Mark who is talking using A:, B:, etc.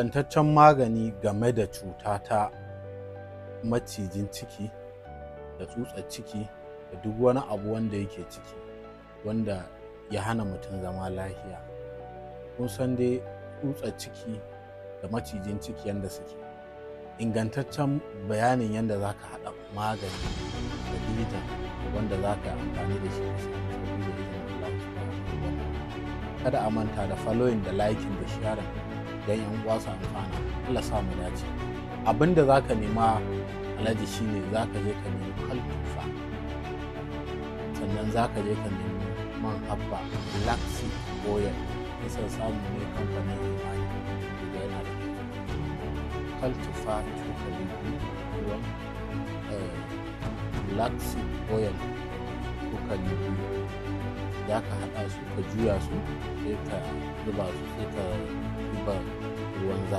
A: Ingantaccen magani game da cuta ta macijin ciki da tsutsar ciki da duk wani abu wanda yake ciki wanda ya hana mutum zama lafiya. Kun san dai tsutsar ciki da macijin ciki yanda suke. Ingantaccen bayanin yanda za ka haɗa magani da wanda za ka yi amfani da shi kada a manta da following da liking da sharing don yan uwa su amfana. Allah sa mu dace. Abin da zaka nema alaji shine zaka je ka nemi kaltufa, sannan zaka je ka nemi man habba black seed oil, nisan samu ne kamfanin imani da yana da kaltufa cokali ruwan black seed oil cokali biyu, za ka haɗa su ka juya su sai ka zuba su sai ka zuba ruwan zafi.